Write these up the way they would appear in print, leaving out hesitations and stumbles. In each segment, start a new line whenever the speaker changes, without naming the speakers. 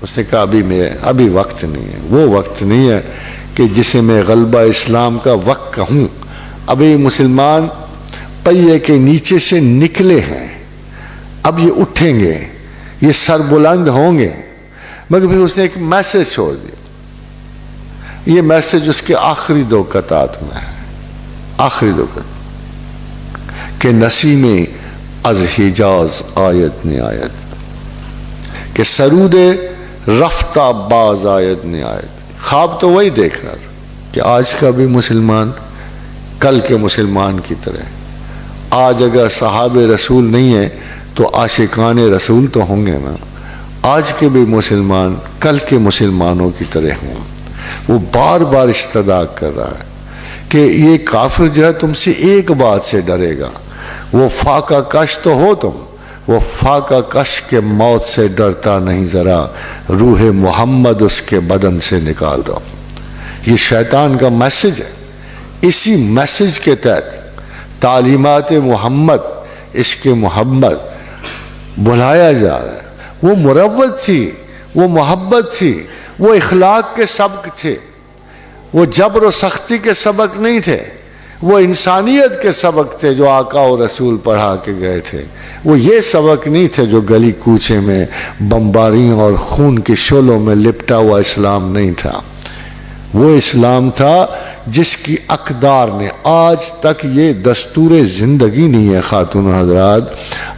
اس نے کہا ابھی وقت نہیں ہے، وہ وقت نہیں ہے کہ جسے میں غلبہ اسلام کا وقت کہوں. ابھی مسلمان پہیے کے نیچے سے نکلے ہیں، اب یہ اٹھیں گے، یہ سر بلند ہوں گے. مگر پھر اس نے ایک میسج چھوڑ دیا. یہ میسج اس کے آخری 2 قطعات میں ہے، آخری 2 قطعات کہ نسیم از حجاز آیت نہایت، کہ سرود رفتہ باز آیت نہایت. خواب تو وہی دیکھ رہا تھا کہ آج کا بھی مسلمان کل کے مسلمان کی طرح. آج اگر صحاب رسول نہیں ہے تو عاشقان رسول تو ہوں گے نا. آج کے بھی مسلمان کل کے مسلمانوں کی طرح ہوں. وہ بار بار استدعا کر رہا ہے کہ یہ کافر جو ہے تم سے ایک بات سے ڈرے گا، وہ فاقہ کش تو ہو تم، وہ فاقہ کش کے موت سے ڈرتا نہیں، ذرا روح محمد اس کے بدن سے نکال دو. یہ شیطان کا میسج ہے. اسی میسج کے تحت تعلیمات محمد، عشق محمد بلایا جا رہا ہے. وہ مروت تھی، وہ محبت تھی، وہ اخلاق کے سبق تھے، وہ جبر و سختی کے سبق نہیں تھے، وہ انسانیت کے سبق تھے جو آقا و رسول پڑھا کے گئے تھے. وہ یہ سبق نہیں تھے جو گلی کوچے میں بمباریوں اور خون کے شعلوں میں لپٹا ہوا اسلام نہیں تھا. وہ اسلام تھا جس کی اقدار نے آج تک یہ دستور زندگی نہیں ہے خاتون حضرات،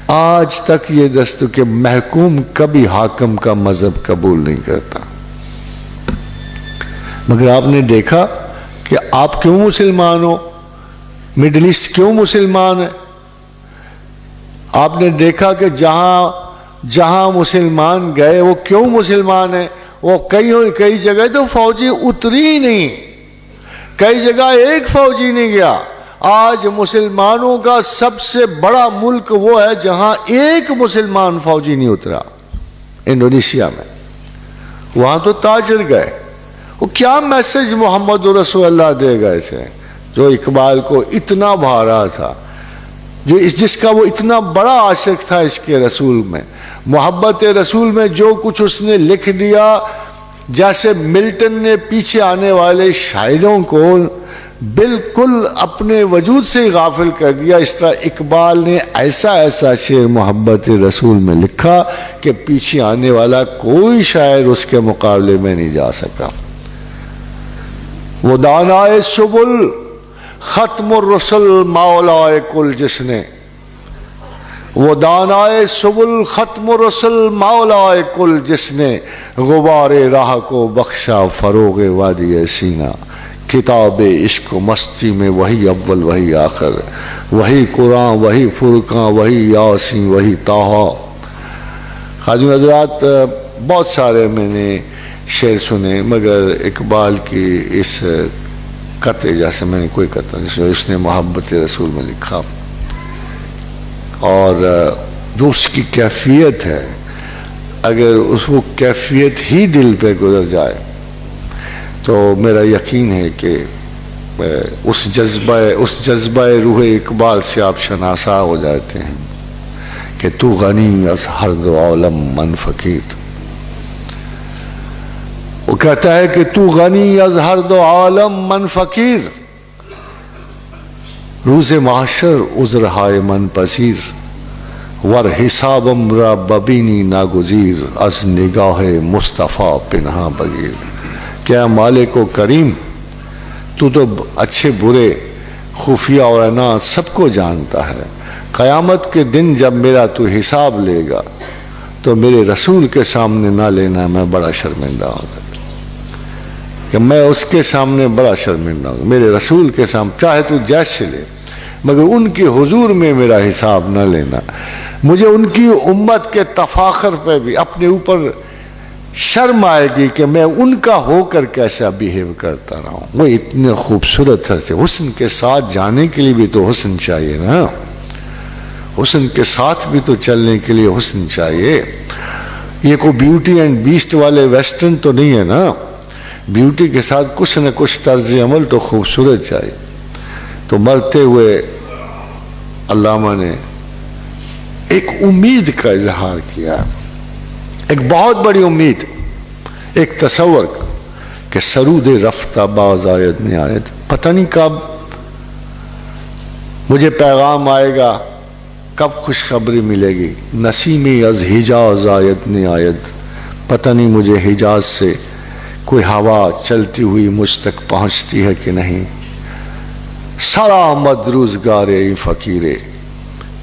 آج تک یہ دستور کہ محکوم کبھی حاکم کا مذہب قبول نہیں کرتا. مگر آپ نے دیکھا کہ آپ کیوں مسلمان ہو، مڈل ایسٹ کیوں مسلمان ہے. آپ نے دیکھا کہ جہاں مسلمان گئے وہ کیوں مسلمان ہیں. وہ کئی جگہ تو فوجی اتری ہی نہیں، کئی جگہ ایک فوجی نہیں گیا. آج مسلمانوں کا سب سے بڑا ملک وہ ہے جہاں ایک مسلمان فوجی نہیں اترا، انڈونیشیا میں. وہاں تو تاجر گئے. وہ کیا میسج محمد رسول اللہ دے گئے تھے جو اقبال کو اتنا بھا رہا تھا، جس کا وہ اتنا بڑا عاشق تھا عشق رسول میں، محبت رسول میں. جو کچھ اس نے لکھ دیا، جیسے ملٹن نے پیچھے آنے والے شاعروں کو بالکل اپنے وجود سے ہی غافل کر دیا، اس طرح اقبال نے ایسا شعر محبت رسول میں لکھا کہ پیچھے آنے والا کوئی شاعر اس کے مقابلے میں نہیں جا سکا. وہ دانائے سبل ختم الرسل مولائے کل جس نے، وہ دانائے سبل ختم الرسل مولائے کل جس نے، غبار راہ کو بخشا فروغ وادی سینہ. کتاب عشق و مستی میں وہی اول وہی آخر، وہی قرآن وہی فرقان وہی یاسین وہی طٰہٰ. خواجہ حضرات بہت سارے میں نے شعر سنے، مگر اقبال کی اس قطع جیسے میں نے کوئی قطع نہیں، اس نے محبت رسول میں لکھا. اور جو اس کی کیفیت ہے، اگر اس کو کیفیت ہی دل پہ گزر جائے تو میرا یقین ہے کہ اس جذبہ روح اقبال سے آپ شناسا ہو جاتے ہیں کہ تو غنی از ہر دو عالم من فقیر. وہ کہتا ہے کہ تو غنی از ہر دو عالم من فقیر، روز محشر عذرہائے من پذیر، ور حسابم را ببینی ناگزیر، از نگاہ مصطفیٰ پنہا بگیر. کیا مالک و کریم، تو اچھے برے خفیہ اور اعلان سب کو جانتا ہے. قیامت کے دن جب میرا تو حساب لے گا تو میرے رسول کے سامنے نہ لینا، میں بڑا شرمندہ ہوں کہ میں اس کے سامنے بڑا شرمندہ ہوں. میرے رسول کے سامنے چاہے تو جیسے لے، مگر ان کے حضور میں میرا حساب نہ لینا. مجھے ان کی امت کے تفاخر پہ بھی اپنے اوپر شرم آئے گی کہ میں ان کا ہو کر کیسا بیہیو کرتا رہا ہوں. وہ اتنے خوبصورت ہے. حسن کے ساتھ جانے کے لیے بھی تو حسن چاہیے نا، حسن کے ساتھ بھی تو چلنے کے لیے حسن چاہیے. یہ کوئی بیوٹی اینڈ بیسٹ والے ویسٹرن تو نہیں ہے نا. بیوٹی کے ساتھ کچھ نہ کچھ طرز عمل تو خوبصورت چاہیے. تو مرتے ہوئے علامہ نے ایک امید کا اظہار کیا، ایک بہت بڑی امید ایک تصور کہ سرود رفتہ باز آید نہیں آید، پتہ نہیں کب مجھے پیغام آئے گا، کب خوشخبری ملے گی، نسیمی از حجاز آید نہیں آید، پتہ نہیں مجھے حجاز سے کوئی ہوا چلتی ہوئی مجھ تک پہنچتی ہے کہ نہیں۔ سارا آمد روزگارے فقیرے،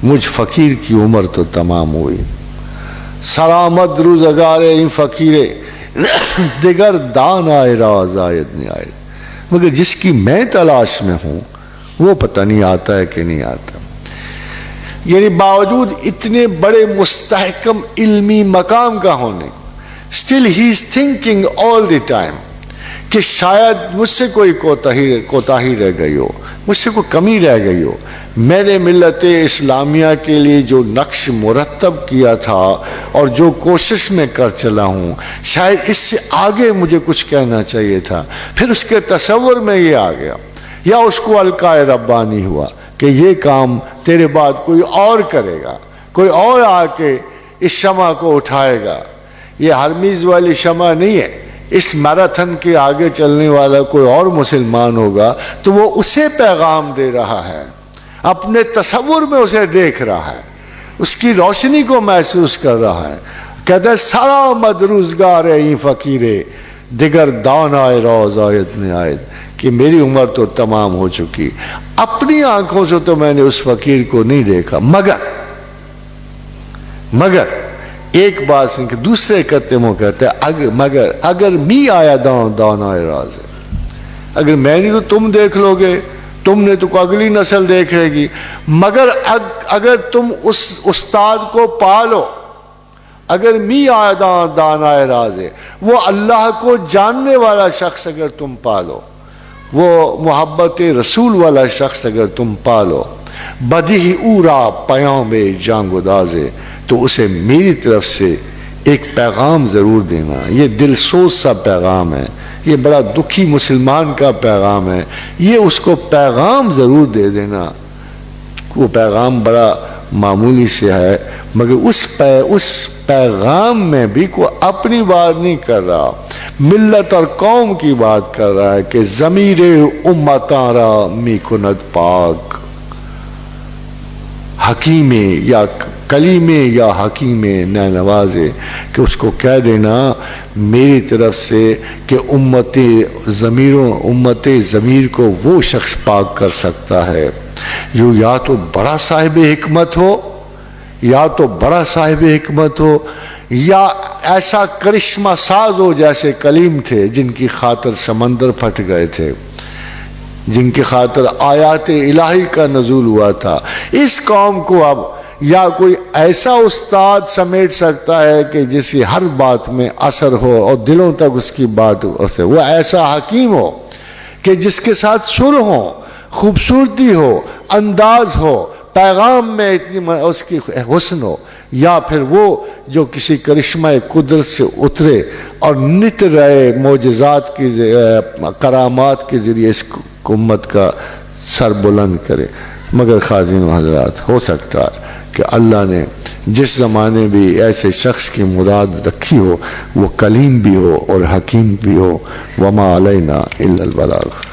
مجھ فقیر کی عمر تو تمام ہوئی۔ سارا آمد روزگارے فقیرے، دیگر دان آئے راز آید نہیں آید، مگر جس کی میں تلاش میں ہوں وہ پتہ نہیں آتا ہے کہ نہیں آتا۔ یعنی باوجود اتنے بڑے مستحکم علمی مقام کا ہونے، still he is thinking all the time کہ شاید مجھ سے کوئی کوتاہی رہ گئی ہو، مجھ سے کوئی کمی رہ گئی ہو، میں نے ملت اسلامیہ کے لیے جو نقش مرتب کیا تھا اور جو کوشش میں کر چلا ہوں، شاید اس سے آگے مجھے کچھ کہنا چاہیے تھا۔ پھر اس کے تصور میں یہ آ گیا، یا اس کو القائے ربانی ہوا کہ یہ کام تیرے بعد کوئی اور کرے گا، کوئی اور آ کے اس شمع کو اٹھائے گا۔ یہ ہرمیز والی شمع نہیں ہے، اس میراتھن کے آگے چلنے والا کوئی اور مسلمان ہوگا تو وہ اسے پیغام دے رہا ہے، اپنے تصور میں اسے دیکھ رہا ہے، اس کی روشنی کو محسوس کر رہا ہے۔ کہتا ہے سارا آمد روزگار ہے فقیرے، دیگر دان آئے روز آیت نہیں آئے، کہ میری عمر تو تمام ہو چکی، اپنی آنکھوں سے تو میں نے اس فقیر کو نہیں دیکھا، مگر ایک بات سن کے دوسرے کتموں کہتے ہیں مگر اگر می آیا دان آئے راز ہے، اگر میں نہیں تو تم دیکھ لو گے، تم نے تو اگلی نسل دیکھ رہے گی، مگر اگر تم اس استاد کو پالو، اگر می آیا دان آئے راز ہے، وہ اللہ کو جاننے والا شخص اگر تم پالو، وہ محبت رسول والا شخص اگر تم پالو، بدی اورا پیام جان گدازے، تو اسے میری طرف سے ایک پیغام ضرور دینا۔ یہ دل سوز سا پیغام ہے، یہ بڑا دکھی مسلمان کا پیغام ہے، یہ اس کو پیغام ضرور دے دینا۔ وہ پیغام بڑا معمولی سے ہے، مگر اس پیغام میں بھی کوئی اپنی بات نہیں کر رہا، ملت اور قوم کی بات کر رہا ہے کہ ضمیر امتاں را می کند پاک، حکیم یا کلیم یا حکیم نوازے، کہ اس کو کہہ دینا میری طرف سے کہ امت ضمیر کو وہ شخص پاک کر سکتا ہے جو یا تو بڑا صاحب حکمت ہو، یا ایسا کرشمہ ساز ہو جیسے کلیم تھے جن کی خاطر سمندر پھٹ گئے تھے، جن کی خاطر آیات الہی کا نزول ہوا تھا۔ اس قوم کو اب یا کوئی ایسا استاد سمیٹ سکتا ہے کہ جس کی ہر بات میں اثر ہو اور دلوں تک اس کی بات اسے، وہ ایسا حکیم ہو کہ جس کے ساتھ سر ہو، خوبصورتی ہو، انداز ہو، پیغام میں اتنی اس کی حسن ہو، یا پھر وہ جو کسی کرشمہ قدرت سے اترے اور نت رہے معجزات کی کرامات کے ذریعے اس امت کا سر بلند کرے۔ مگر خازن و حضرات، ہو سکتا ہے کہ اللہ نے جس زمانے بھی ایسے شخص کی مراد رکھی ہو وہ کلیم بھی ہو اور حکیم بھی ہو۔ وما علینا الا البلاغ۔